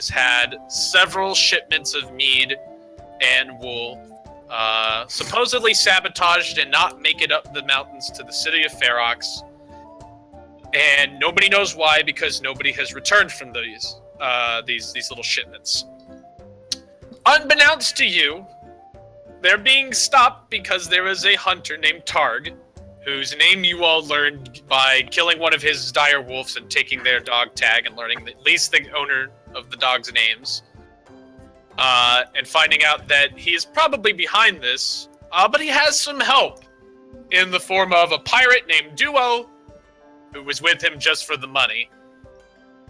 has had several shipments of mead and wool supposedly sabotaged and not make it up the mountains to the city of Ferox. And nobody knows why, because nobody has returned from these little shipments. Unbeknownst to you, they're being stopped because there is a hunter named Targ, whose name you all learned by killing one of his dire wolves and taking their dog tag and learning at least the owner of the dog's names. And finding out that he is probably behind this, but he has some help in the form of a pirate named Duo, who was with him just for the money,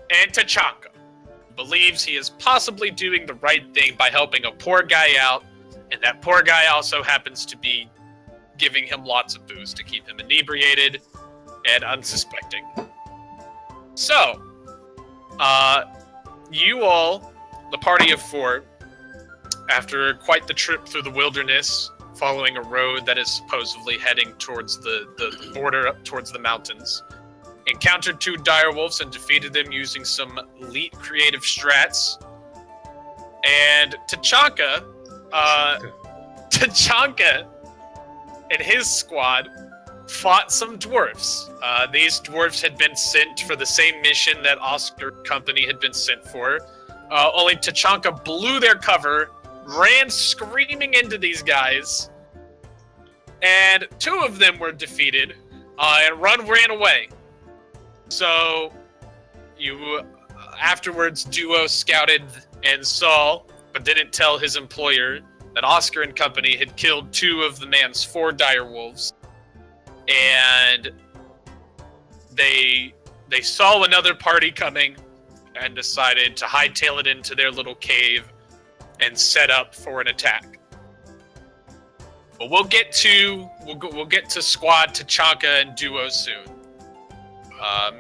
and Tachanka, who believes he is possibly doing the right thing by helping a poor guy out, and that poor guy also happens to be giving him lots of booze to keep him inebriated and unsuspecting. So, you all, the party of four, after quite the trip through the wilderness, following a road that is supposedly heading towards the border up towards the mountains, encountered two direwolves and defeated them using some elite creative strats. And Tachanka and his squad fought some dwarfs. These dwarfs had been sent for the same mission that Oscar Company had been sent for. Only Tachanka blew their cover, ran screaming into these guys, and two of them were defeated, and ran away. So, afterwards, Duo scouted and saw, but didn't tell his employer, that Oscar and Company had killed two of the man's 4 direwolves, and they saw another party coming and decided to hightail it into their little cave and set up for an attack. But we'll get to Squad Tachanka and Duo soon.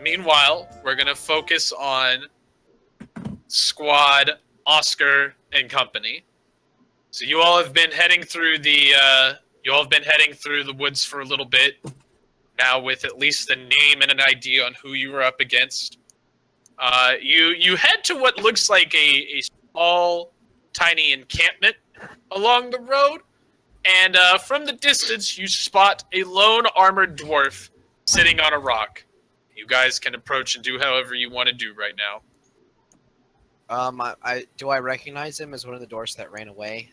Meanwhile, we're gonna focus on Squad Oscar and Company. So you all have been heading through the woods for a little bit now, with at least a name and an idea on who you were up against. You head to what looks like a small, tiny encampment along the road, and from the distance you spot a lone armored dwarf sitting on a rock. You guys can approach and do however you want to do right now. Do I recognize him as one of the dwarfs that ran away?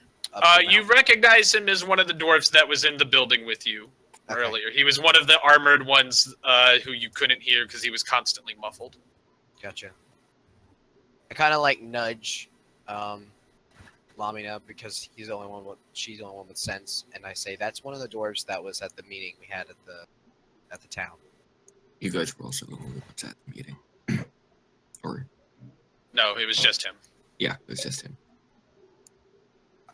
You recognize him as one of the dwarves that was in the building with you earlier. He was one of the armored ones who you couldn't hear because he was constantly muffled. Gotcha. I kind of nudge Lamina because she's the only one with sense, and I say that's one of the dwarves that was at the meeting we had at the town. You guys were also the only ones at the meeting, or? No, it was just him. Yeah, it was just him.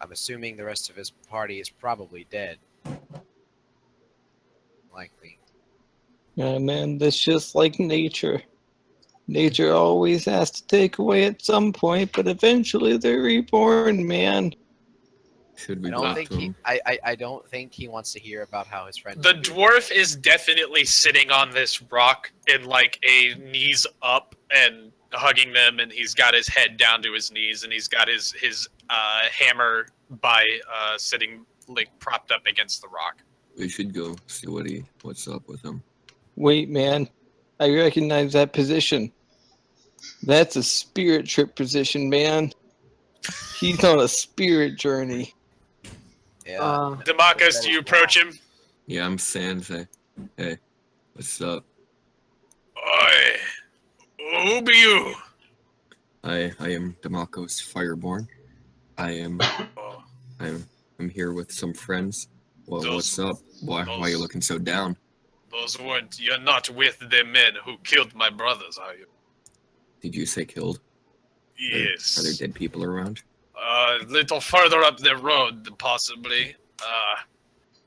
I'm assuming the rest of his party is probably dead. Likely. Yeah, man, that's just like nature. Nature always has to take away at some point, but eventually they're reborn, man. Should we I don't think he wants to hear about how his friend. The dwarf is definitely sitting on this rock in a knees up and hugging them, and he's got his head down to his knees, and he's got his hammer by sitting propped up against the rock. We should go see what's up with him. Wait, man. I recognize that position. That's a spirit trip position, man. He's on a spirit journey. Yeah. Demarcus, do you approach him? Yeah, I'm Sam. Hey, what's up? Oi, who be you? I am Demarcus Fireborn. I'm here with some friends. Well, what's up? Why are you looking so down? You're not with the men who killed my brothers, are you? Did you say killed? Yes. Are there dead people around? A little further up the road, possibly.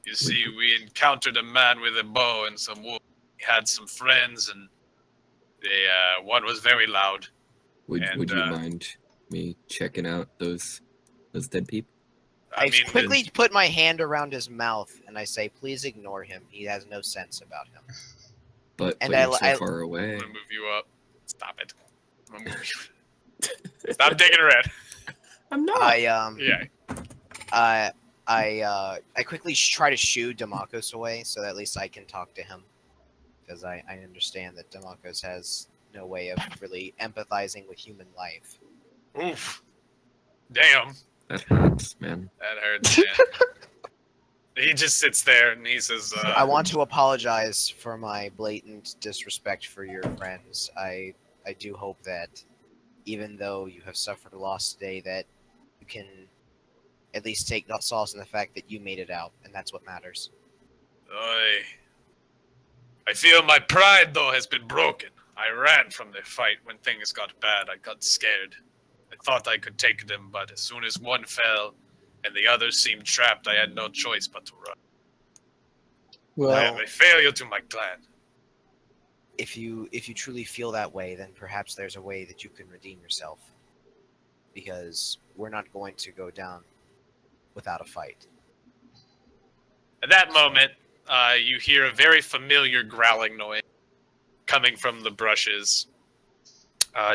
You see, we encountered a man with a bow and some wood. He had some friends, and one was very loud. Would you mind me checking out those dead people? I quickly put my hand around his mouth and I say, "Please ignore him. He has no sense about him." But you're so far away. I'm gonna move you up. Stop it. I'm gonna move you. Stop digging red. I'm not. Yeah. I quickly try to shoo Demarcus away so that at least I can talk to him, because I understand that Demarcus has no way of really empathizing with human life. Oof. Damn. That hurts, man. That hurts, man. He just sits there and he says, I want to apologize for my blatant disrespect for your friends. I do hope that even though you have suffered a loss today, that you can at least take solace in the fact that you made it out, and that's what matters. I feel my pride, though, has been broken. I ran from the fight when things got bad. I got scared. I thought I could take them, but as soon as one fell and the others seemed trapped, I had no choice but to run. Well, I am a failure to my clan. If you truly feel that way, then perhaps there's a way that you can redeem yourself. Because we're not going to go down without a fight. At that moment, you hear a very familiar growling noise coming from the brushes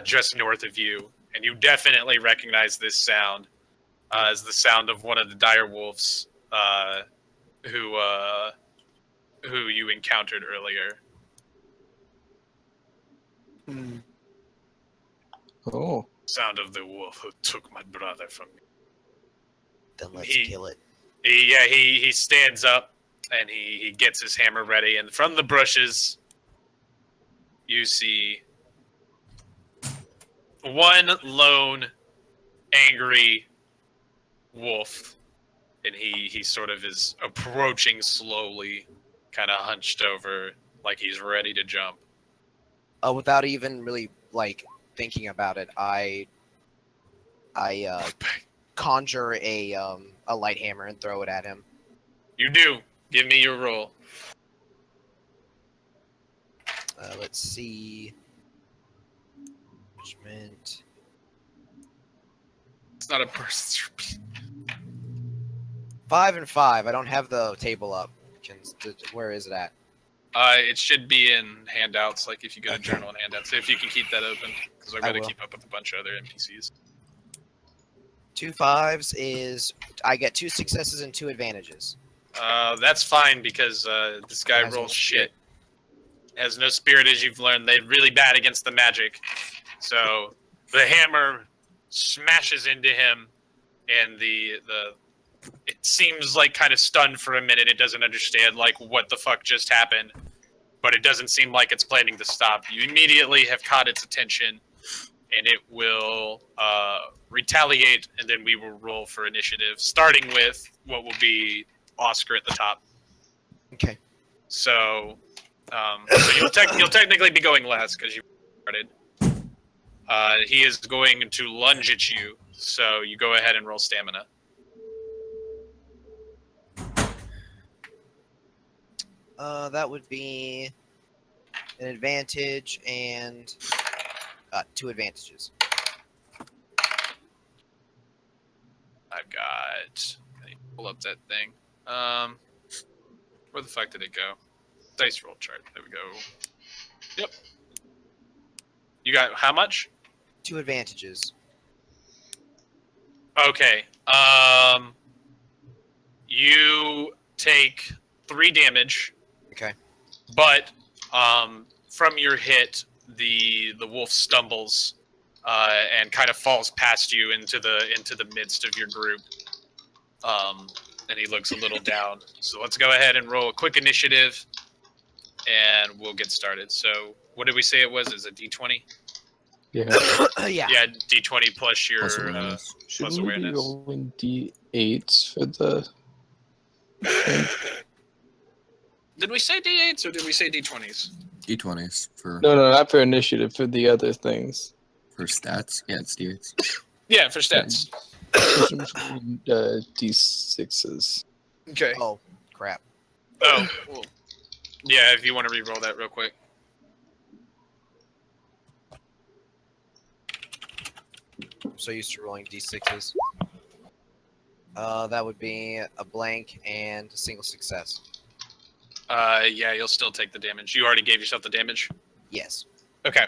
just north of you, and you definitely recognize this sound as the sound of one of the dire wolves who you encountered earlier. oh, Sound of the wolf who took my brother from me. Then let's He- kill it. He stands up and he gets his hammer ready, and from the bushes you see one lone angry wolf, and he sort of is approaching slowly, kind of hunched over like he's ready to jump. Without even really thinking about it, I conjure a light hammer and throw it at him. You do. Give me your roll. Let's see. Judgment. It's not a person. 5 and 5. I don't have the table up. Where is it at? It should be in handouts, like if you get a journal and handouts. If you can keep that open, because I've got to will. keep up with a bunch of other NPCs. 2 5s is I get 2 successes and 2 advantages. That's fine because this guy Has no rolls shit. Has no spirit, as you've learned. They're really bad against the magic. So the hammer smashes into him, and it seems like kind of stunned for a minute. It doesn't understand what the fuck just happened, but it doesn't seem like it's planning to stop. You immediately have caught its attention, and it will retaliate, and then we will roll for initiative, starting with what will be Oscar at the top. Okay. So, you'll technically be going last because you started. He is going to lunge at you, so you go ahead and roll stamina. That would be an advantage and 2 advantages. I've got. I need to pull up that thing. Where the fuck did it go? Dice roll chart. There we go. Yep. You got how much? 2 advantages. Okay. You take 3 damage. Okay. But from your hit, the wolf stumbles and kind of falls past you into the midst of your group. And he looks a little down. So let's go ahead and roll a quick initiative, and we'll get started. So what did we say it was? Is it D20? yeah. Yeah. Yeah, D20 plus your Plus awareness. Shouldn't plus we be awareness. rolling D8s for the? Did we say D8s or did we say D20s? D20s for No, not for initiative. For the other things. stats. Yeah, it's D8s. Yeah, for stats. D6s. Okay. Oh, crap. Oh, well, yeah, if you want to re-roll that real quick. I'm so used to rolling d6s. That would be a blank and a single success. Yeah, you'll still take the damage. You already gave yourself the damage? Yes. Okay.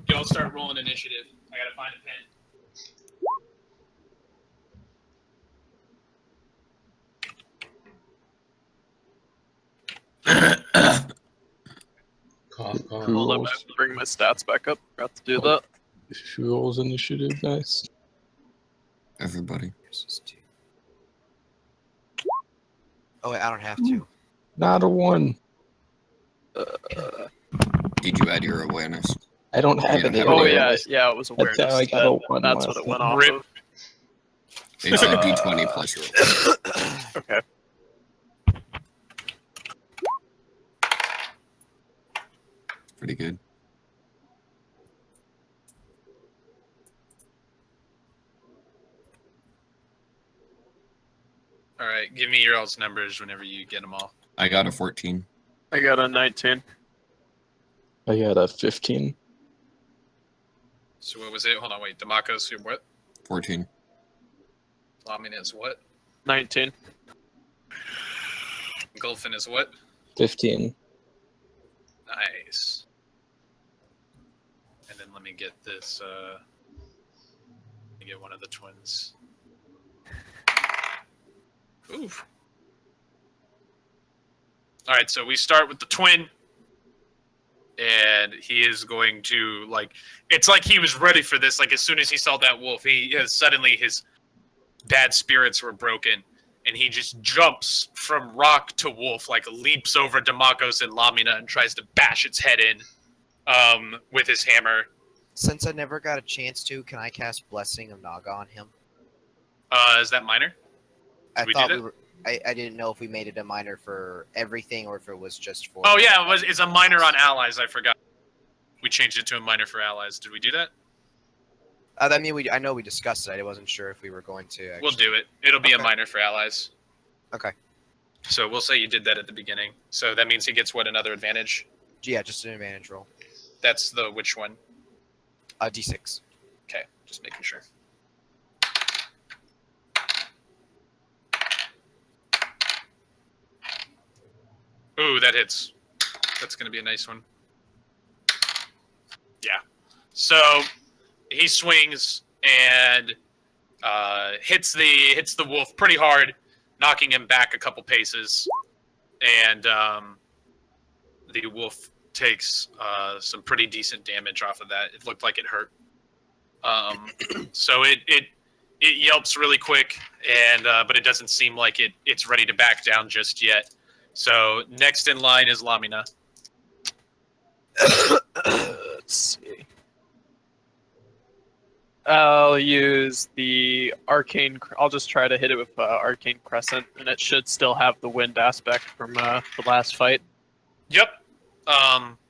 Y'all start rolling initiative. I gotta find a pen. Cough, cough. Who Hold up, I rolls? have to bring my stats back up. Forgot to do Oh. that. Who rolls initiative? Nice. Everybody. Here's this two. Oh wait, I don't have to. Not a 1. Did you add your awareness? I don't have You don't any have Oh awareness. yeah, it was That's awareness. how I got a 1 That's last what it went time. off Rip. of. It's your d20 plus your awareness. Okay. Pretty good. All right, give me your all's numbers whenever you get them all. I got a 14. I got a 19. I got a 15. So what was it? Hold on, wait. Damako's what? 14. Lamin is what? 19. Gulfin is what? 15. Nice. And then let me get this. Let me get one of the twins. Oof. All right, so we start with the twin, and he is going to it's like he was ready for this. Like as soon as he saw that wolf, suddenly his bad spirits were broken, and he just jumps from rock to wolf, like leaps over Damakos and Lamina and tries to bash its head in with his hammer. Since I never got a chance to, can I cast Blessing of Naga on him? Is that minor? I we thought do we were. I didn't know if we made it a minor for everything or if it was just for. Oh yeah, it's a minor on allies. I forgot. We changed it to a minor for allies. Did we do that? I mean, I know we discussed it. I wasn't sure if we were going to. Actually. We'll do it. It'll be a Okay. minor for allies. Okay. So we'll say you did that at the beginning. So that means he gets what, another advantage? Yeah, just an advantage roll. That's the which one? D6. Okay, just making sure. Ooh, that hits. That's gonna be a nice one. Yeah. So he swings and hits the wolf pretty hard, knocking him back a couple paces, and the wolf takes some pretty decent damage off of that. It looked like it hurt. So it yelps really quick, and but it doesn't seem like it's ready to back down just yet. So next in line is Lamina. Let's see. I'll use the arcane. I'll just try to hit it with arcane crescent, and it should still have the wind aspect from the last fight. Yep.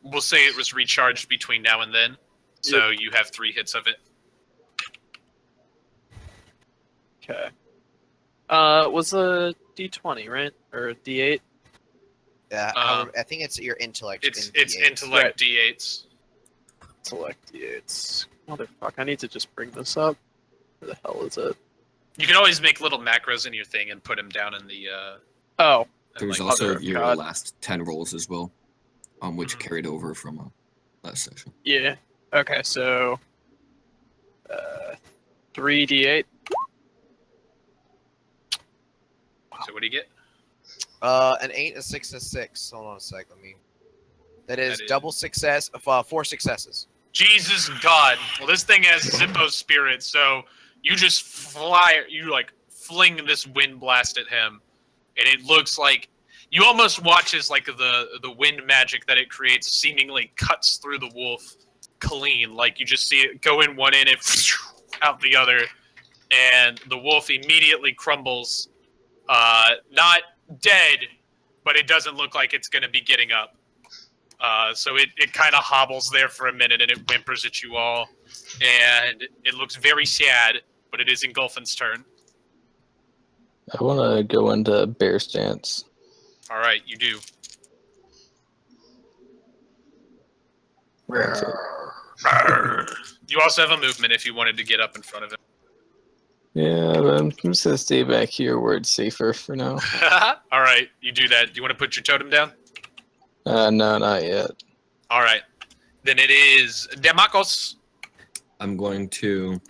We'll say it was recharged between now and then. So you have 3 hits of it. Okay. Was a D20, right? Or a D8? I think it's your intellect. It's in D8. intellect Right. D8s. Select D8s. Motherfuck, I need to just bring this up. Where the hell is it? You can always make little macros in your thing and put them down in the. Oh, There's like, also other your god. last 10 rolls as well, which Mhm. carried over from last session. yeah. Okay, so 3D8. So what do you get? An 8, a 6, and a 6. Hold on a sec. Let me. That is That is- double success. 4 successes. Jesus God. Well, this thing has Zippo's spirit, so you just fling this wind blast at him, and it looks like you almost watch as like the wind magic that it creates seemingly cuts through the wolf clean. Like you just see it go in one end and out the other, and the wolf immediately crumbles. Not dead, but it doesn't look like it's going to be getting up. So it kind of hobbles there for a minute, and it whimpers at you all, and it looks very sad, but it is Engulfin's turn. I want to go into bear stance. All right, you do. You also have a movement if you wanted to get up in front of him. Yeah, but I'm just gonna stay back here where it's safer for now. All right, you do that. Do you want to put your totem down? No, not yet. All right. Then it is Demakos. I'm going to